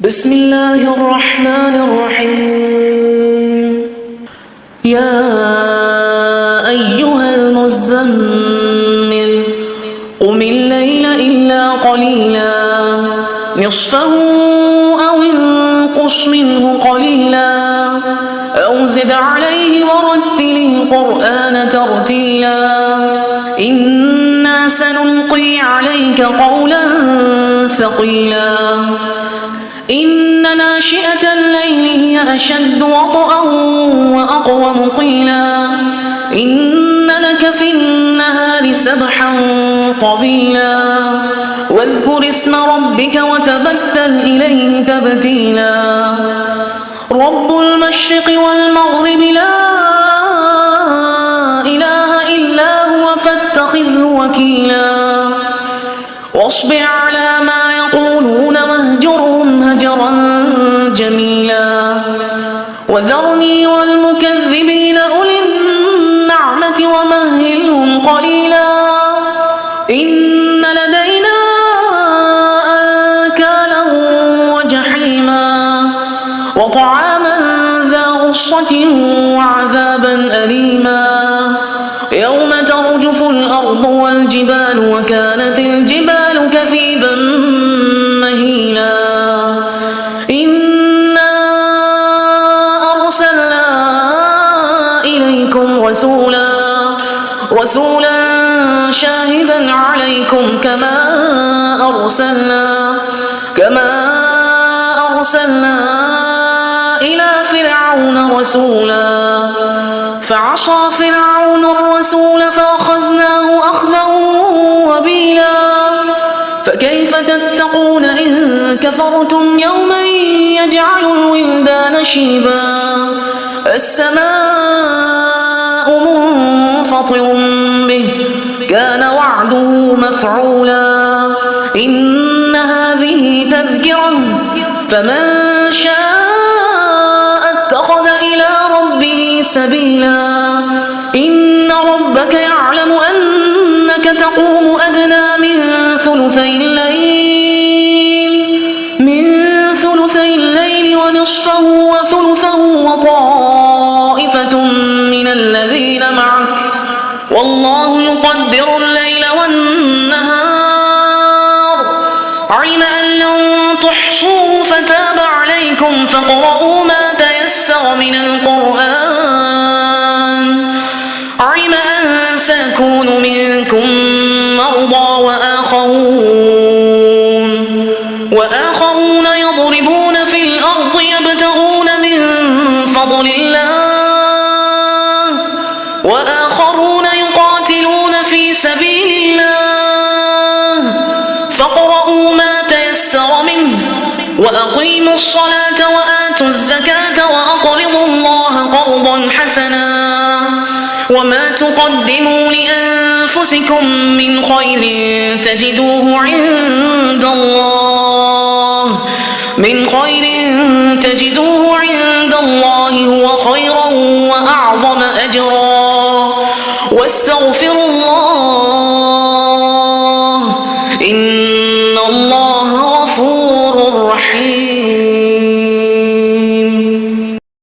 بسم الله الرحمن الرحيم يا أيها المزمل قم الليل إلا قليلا نصفه أو انقص منه قليلا أو زد عليه ورتل القرآن ترتيلا إنا سنلقي عليك قولا ثقيلا إن ناشئة الليل هي أشد وطئا وأقوم قيلا إن لك في النهار سبحا طويلا واذكر اسم ربك وتبتل إليه تبتيلا رب المشرق والمغرب لا إله إلا هو فاتخذه وكيلا واصبر على ما يقولون واهجرهم هجرا جميلا وذرني والمكذبين أولي النعمة ومهلهم قليلا إن لدينا أنكالا وجحيما وطعاما ذا غصة وعذابا أليما يوم ترجف الأرض والجبال وكانت الجبال كثيبا مهيلا إنا أرسلنا إليكم رسولا شاهدا عليكم كما أرسلنا إلى فرعون رسولا فعصى فرعون الرسول فأخذناه أخذا وبيلا فكيف تتقون إن كفرتم يوما يجعل الولدان شيبا السماء منفطر به كان وعده مفعولا إن هذه تذكرة فمن شاء اتخذ إلى ربه سبيلا إن ربك يعلم أنك تقوم أدنى من ثلثي الليل ونصفه وثلثه وطائفة من الذين معك والله يقدر الليل والنهار علم أن لن تحصوه فتاب عليكم فاقرؤوا ما تيسر من القرآن علم أن سيكون منكم مرضى وآخرون يضربون في الأرض يبتغون من فضل الله وآخرون يقاتلون في سبيل الله فاقرؤوا ما تيسر منه وأقيموا الصلاة وآتوا الزكاة وأقرضوا الله قرضا حسنا وما تقدموا لأنفسكم من خير تجدوه عند الله هو خيرا وأعظم أجرا واستغفروا الله